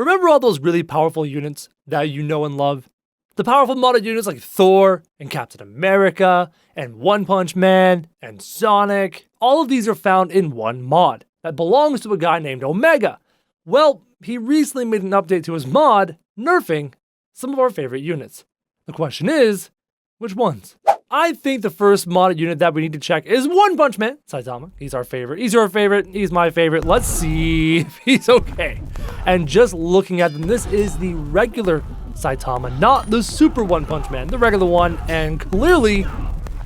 Remember all those really powerful units that you know and love? The powerful modded units like Thor and Captain America and One Punch Man and Sonic. All of these are found in one mod that belongs to a guy named Omega. Well, he recently made an update to his mod, nerfing some of our favorite units. The question is, which ones? I think the first modded unit that we need to check is One Punch Man, Saitama. He's our favorite. He's your favorite. He's my favorite. Let's see if he's okay. And just looking at them, this is the regular Saitama, not the Super One Punch Man, the regular one, and clearly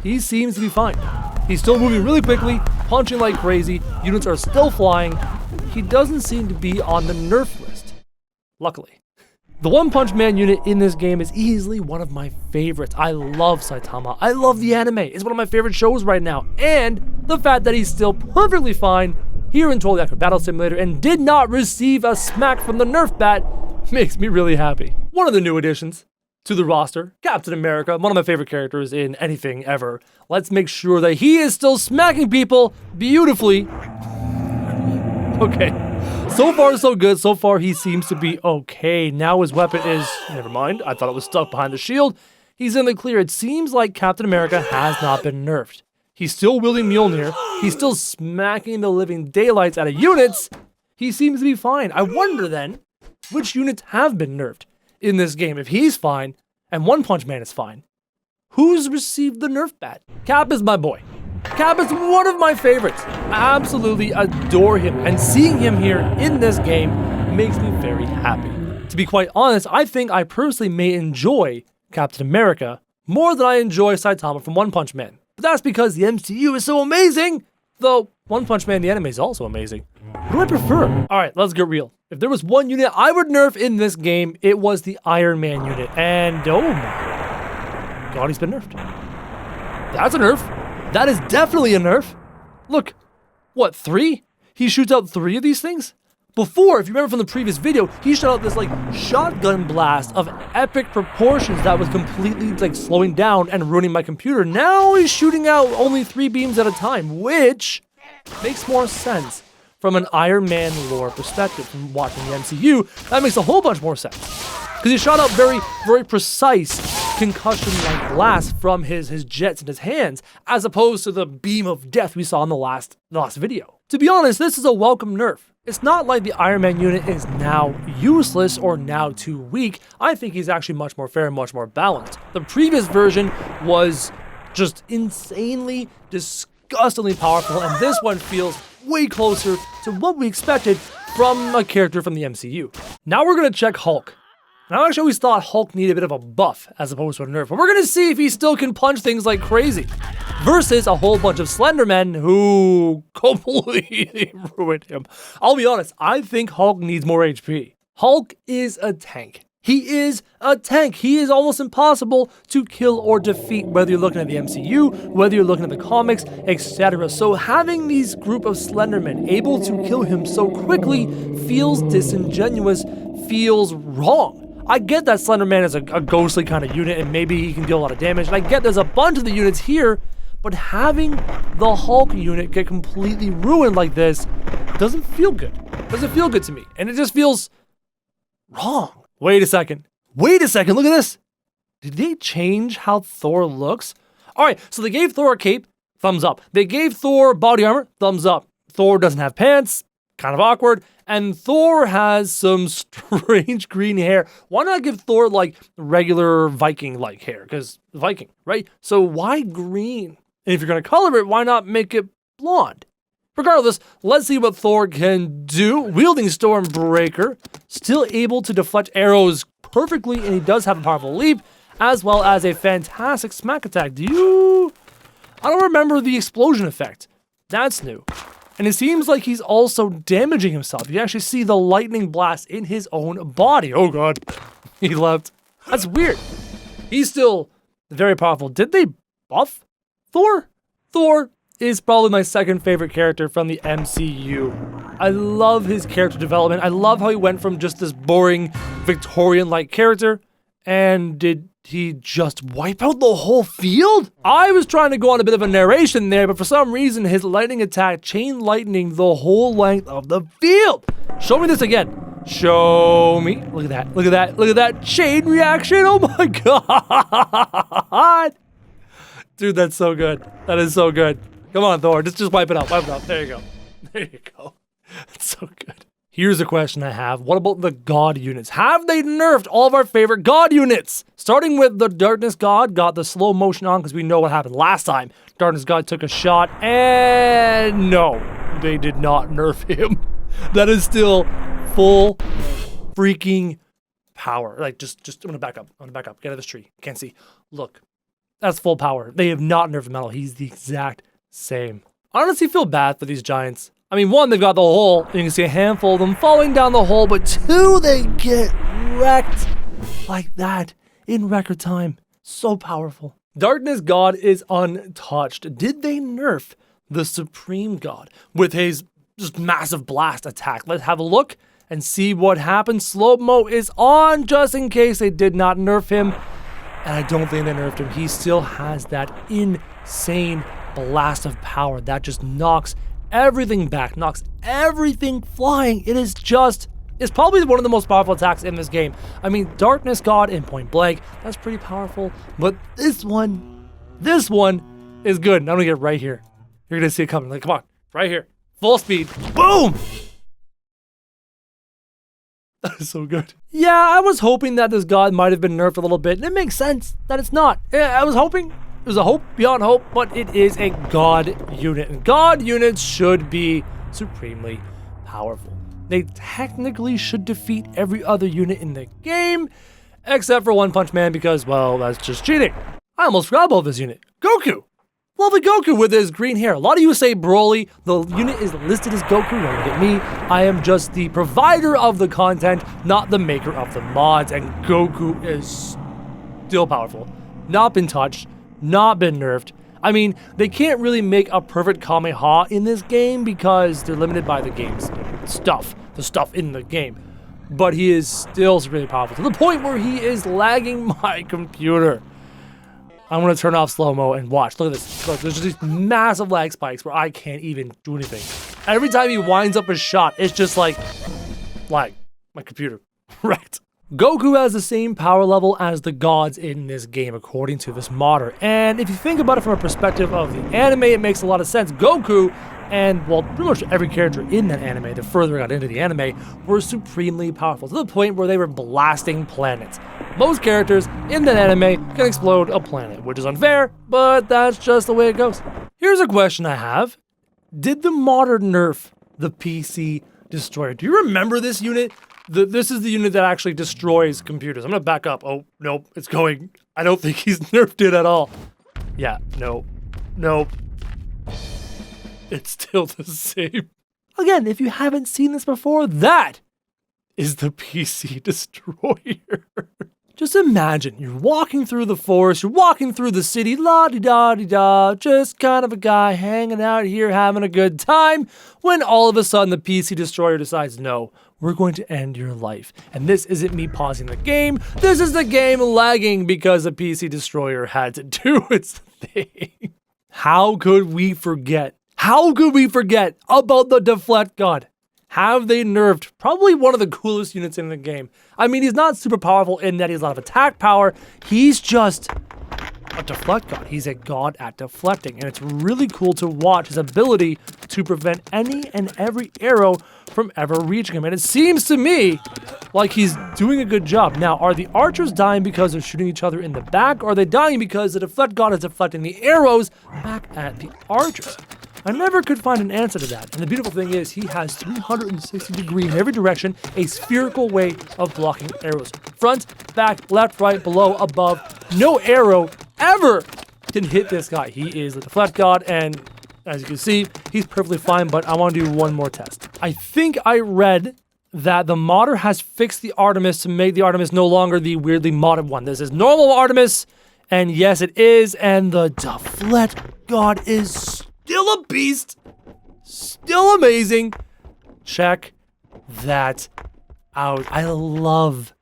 he seems to be fine. He's still moving really quickly, punching like crazy, units are still flying. He doesn't seem to be on the nerf list, luckily. The One Punch Man unit in this game is easily one of my favorites. I love Saitama. I love the anime. It's one of my favorite shows right now. And the fact that he's still perfectly fine here in Totally Accurate Battle Simulator and did not receive a smack from the Nerf bat makes me really happy. One of the new additions to the roster, Captain America, one of my favorite characters in anything ever. Let's make sure that he is still smacking people beautifully. Okay. So far, so good. So far, he seems to be okay. Now his weapon is... Never mind. I thought it was stuck behind the shield. He's in the clear. It seems like Captain America has not been nerfed. He's still wielding Mjolnir. He's still smacking the living daylights out of units. He seems to be fine. I wonder then, which units have been nerfed in this game? If he's fine, and One Punch Man is fine, who's received the nerf bat? Cap is my boy. Cap is one of my favorites. I absolutely adore him, and seeing him here in this game makes me very happy. To be quite honest, I think I personally may enjoy Captain America more than I enjoy Saitama from One Punch Man. But that's because the MCU is so amazing, though One Punch Man the anime is also amazing. What do I prefer? Alright, let's get real. If there was one unit I would nerf in this game, it was the Iron Man unit. And oh my god, he's been nerfed. That's a nerf. That is definitely a nerf. Look, what, 3? He shoots out 3 of these things? Before, if you remember from the previous video, he shot out this like shotgun blast of epic proportions that was completely like slowing down and ruining my computer. Now he's shooting out only 3 beams at a time, which makes more sense from an Iron Man lore perspective from watching the MCU. That makes a whole bunch more sense. Because he shot out very, very precise concussion-like blast from his jets in his hands, as opposed to the beam of death we saw in the last video. To be honest, this is a welcome nerf. It's not like the Iron Man unit is now useless or now too weak. I think he's actually much more fair and much more balanced. The previous version was just insanely, disgustingly powerful, and this one feels way closer to what we expected from a character from the MCU. Now we're gonna check Hulk. And I actually always thought Hulk needed a bit of a buff as opposed to a nerf, but we're gonna see if he still can punch things like crazy. Versus a whole bunch of Slendermen who completely ruined him. I'll be honest, I think Hulk needs more HP. Hulk is a tank. He is a tank. He is almost impossible to kill or defeat, whether you're looking at the MCU, whether you're looking at the comics, etc. So having these group of Slendermen able to kill him so quickly feels disingenuous, feels wrong. I get that Slenderman is a ghostly kind of unit and maybe he can deal a lot of damage, and I get there's a bunch of the units here, but having the Hulk unit get completely ruined like this doesn't feel good. Doesn't feel good to me, and it just feels wrong. Wait a second, look at this. Did they change how Thor looks? Alright, so they gave Thor a cape, thumbs up. They gave Thor body armor, thumbs up. Thor doesn't have pants, kind of awkward. And Thor has some strange green hair. Why not give Thor like regular Viking-like hair? Because Viking, right? So why green? And if you're gonna color it, why not make it blonde? Regardless, let's see what Thor can do. Wielding Stormbreaker, still able to deflect arrows perfectly, and he does have a powerful leap, as well as a fantastic smack attack. I don't remember the explosion effect. That's new. And it seems like he's also damaging himself. You actually see the lightning blast in his own body. Oh god, he left. That's weird. He's still very powerful. Did they buff Thor? Thor is probably my second favorite character from the MCU. I love his character development. I love how he went from just this boring Victorian-like character, and did he just wipe out the whole field? I was trying to go on a bit of a narration there, but for some reason his lightning attack chain lightning the whole length of the field. Show me this again. Show me. Look at that. Look at that. Look at that chain reaction. Oh my god. Dude, that's so good. That is so good. Come on, Thor. Just wipe it out. Wipe it out. There you go. There you go. That's so good. Here's a question I have. What about the god units? Have they nerfed all of our favorite god units? Starting with the Darkness God, got the slow motion on because we know what happened last time. Darkness God took a shot, and no, they did not nerf him. That is still full freaking power. Like, just I'm gonna back up. I'm gonna back up. Get out of this tree. Can't see. Look, that's full power. They have not nerfed Metal. He's the exact same. I honestly feel bad for these giants. I mean, one, they've got the hole, and you can see a handful of them falling down the hole, but two, they get wrecked like that in record time. So powerful. Darkness God is untouched. Did they nerf the Supreme God with his just massive blast attack? Let's have a look and see what happens. Slow-mo is on just in case they did not nerf him, and I don't think they nerfed him. He still has that insane blast of power that just knocks everything back, knocks everything flying. It's probably one of the most powerful attacks in this game. I mean, Darkness God in point blank, that's pretty powerful, but this one is good. And I'm gonna get right here. You're gonna see it coming. Like, come on, right here, full speed, boom! That is so good. Yeah, I was hoping that this god might have been nerfed a little bit, and it makes sense that it's not. I was hoping. It was a hope beyond hope, but it is a god unit, and god units should be supremely powerful. They technically should defeat every other unit in the game, except for One Punch Man because, well, that's just cheating. I almost forgot about this unit. Goku! Lovely Goku with his green hair. A lot of you say Broly. The unit is listed as Goku. Don't look at me. I am just the provider of the content, not the maker of the mods, and Goku is still powerful. Not been touched. Not been nerfed. I mean, they can't really make a perfect Kamehameha in this game because they're limited by the game's stuff, the stuff in the game. But he is still really powerful to the point where he is lagging my computer. I'm gonna turn off slow-mo and watch. Look at this. Look, there's just these massive lag spikes where I can't even do anything. Every time he winds up a shot, it's just like lag. My computer wrecked. Goku has the same power level as the gods in this game, according to this modder. And if you think about it from a perspective of the anime, it makes a lot of sense. Goku, and well, pretty much every character in that anime, the further I got into the anime, were supremely powerful, to the point where they were blasting planets. Most characters in that anime can explode a planet, which is unfair, but that's just the way it goes. Here's a question I have. Did the modder nerf the PC Destroyer? Do you remember this unit? This is the unit that actually destroys computers. I'm gonna back up. Oh, nope, it's going. I don't think he's nerfed it at all. Yeah, no. It's still the same. Again, if you haven't seen this before, that is the PC Destroyer. Just imagine, you're walking through the forest, you're walking through the city, la-di-da-di-da, just kind of a guy hanging out here having a good time, when all of a sudden the PC Destroyer decides, no, we're going to end your life. And this isn't me pausing the game, this is the game lagging because the PC Destroyer had to do its thing. How could we forget? How could we forget about the Deflect God? Have they nerfed probably one of the coolest units in the game? I mean, he's not super powerful in that he has a lot of attack power. He's just a deflect god. He's a god at deflecting. And it's really cool to watch his ability to prevent any and every arrow from ever reaching him. And it seems to me like he's doing a good job. Now, are the archers dying because they're shooting each other in the back? Or are they dying because the deflect god is deflecting the arrows back at the archers? I never could find an answer to that, and the beautiful thing is he has 360 degrees in every direction, a spherical way of blocking arrows. Front, back, left, right, below, above. No arrow ever can hit this guy. He is the Deflect God, and as you can see, he's perfectly fine, but I want to do one more test. I think I read that the modder has fixed the Artemis to make the Artemis no longer the weirdly modded one. This is normal Artemis, and yes, it is, and the Deflect God is still a beast, still amazing. Check that out. I love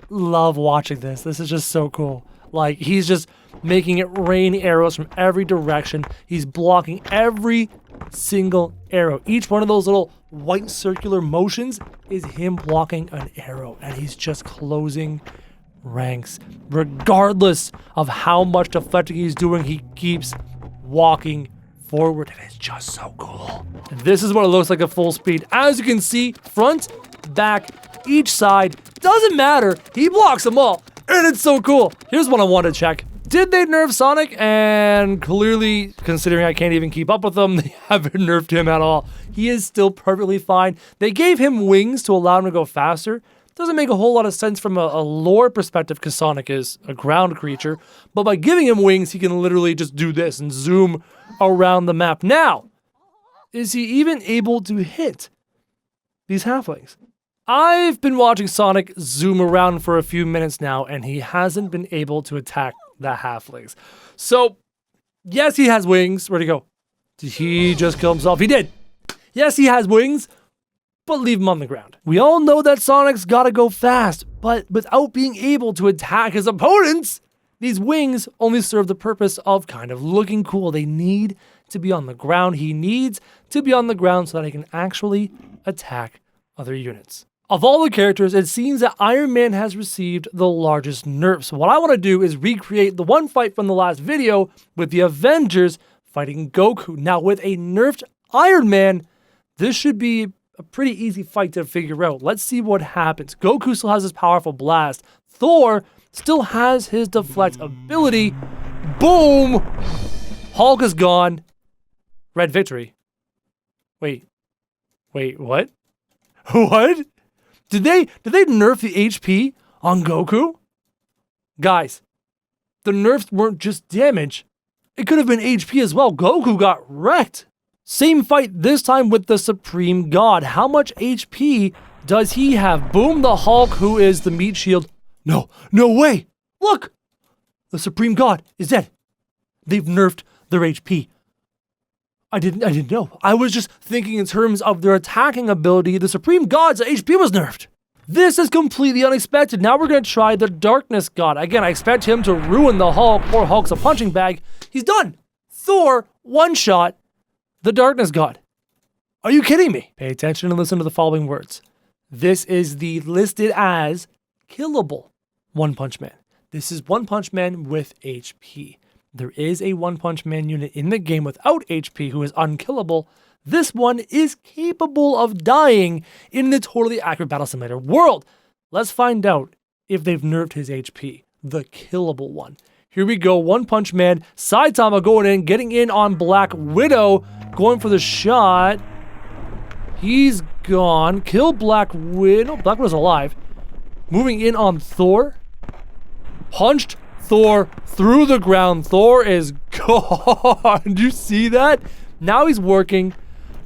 watching this. This is just so cool. Like, he's just making it rain arrows from every direction. He's blocking every single arrow. Each one of those little white circular motions is him blocking an arrow, and he's just closing ranks. Regardless of how much deflecting he's doing, he keeps walking forward, and it's just so cool. And this is what it looks like at full speed. As you can see, front, back, each side, doesn't matter. He blocks them all, and it's so cool. Here's what I want to check. Did they nerf Sonic? And clearly, considering I can't even keep up with them, they haven't nerfed him at all. He is still perfectly fine. They gave him wings to allow him to go faster. Doesn't make a whole lot of sense from a lore perspective because Sonic is a ground creature. But by giving him wings, he can literally just do this and zoom around the map. Now, is he even able to hit these halflings? I've been watching Sonic zoom around for a few minutes now, and he hasn't been able to attack the halflings. So, yes, he has wings. Where'd he go? Did he just kill himself? He did. Yes, he has wings, but leave him on the ground. We all know that Sonic's gotta go fast, but without being able to attack his opponents, these wings only serve the purpose of kind of looking cool. They need to be on the ground. He needs to be on the ground so that he can actually attack other units. Of all the characters, it seems that Iron Man has received the largest nerfs. So what I want to do is recreate the one fight from the last video with the Avengers fighting Goku. Now, with a nerfed Iron Man, this should be a pretty easy fight to figure out. Let's see what happens. Goku still has his powerful blast. Thor still has his deflect ability. Boom! Hulk is gone. Red victory. Wait, what? What? Did they nerf the HP on Goku? Guys, the nerfs weren't just damage. It could have been HP as well. Goku got wrecked. Same fight this time with the Supreme God. How much HP does he have? Boom, the Hulk, who is the meat shield. No way. Look, the Supreme God is dead. They've nerfed their HP. I didn't know. I was just thinking in terms of their attacking ability. The Supreme God's HP was nerfed. This is completely unexpected. Now we're going to try the Darkness God. Again, I expect him to ruin the Hulk, or Hulk's a punching bag. He's done. Thor, one shot, the Darkness God. Are you kidding me? Pay attention and listen to the following words. This is the listed as killable One Punch Man. This is One Punch Man with HP. There is a One Punch Man unit in the game without HP who is unkillable. This one is capable of dying in the totally accurate Battle Simulator world. Let's find out if they've nerfed his HP, the killable one. Here we go, One Punch Man. Saitama going in, getting in on Black Widow, going for the shot. He's gone. Kill Black Widow. Black Widow's alive. Moving in on Thor. Punched Thor through the ground. Thor is gone. Did you see that? Now he's working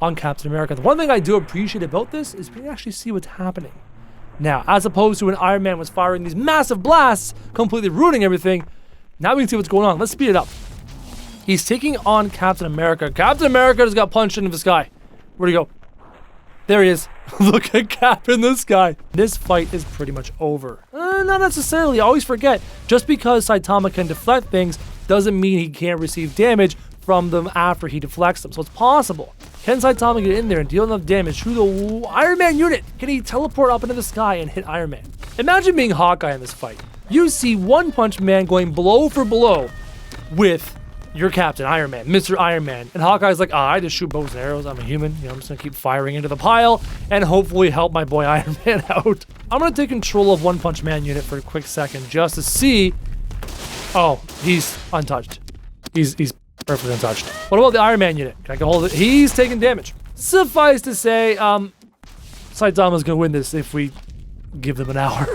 on Captain America. The one thing I do appreciate about this is we can actually see what's happening. Now, as opposed to when Iron Man was firing these massive blasts, completely ruining everything, now we can see what's going on. Let's speed it up. He's taking on Captain America. Captain America just got punched into the sky. Where'd he go? There he is. Look at Cap in the sky. This fight is pretty much over. Not necessarily. I always forget. Just because Saitama can deflect things doesn't mean he can't receive damage from them after he deflects them. So it's possible. Can Saitama get in there and deal enough damage to the Iron Man unit? Can he teleport up into the sky and hit Iron Man? Imagine being Hawkeye in this fight. You see One Punch Man going blow for blow with your captain, Iron Man, Mr. Iron Man. And Hawkeye's like, I just shoot bows and arrows. I'm a human. You know, I'm just going to keep firing into the pile and hopefully help my boy Iron Man out. I'm going to take control of One Punch Man unit for a quick second just to see. Oh, he's untouched. He's perfectly untouched. What about the Iron Man unit? Can I get hold of it? He's taking damage. Suffice to say, Saitama's going to win this if we give them an hour.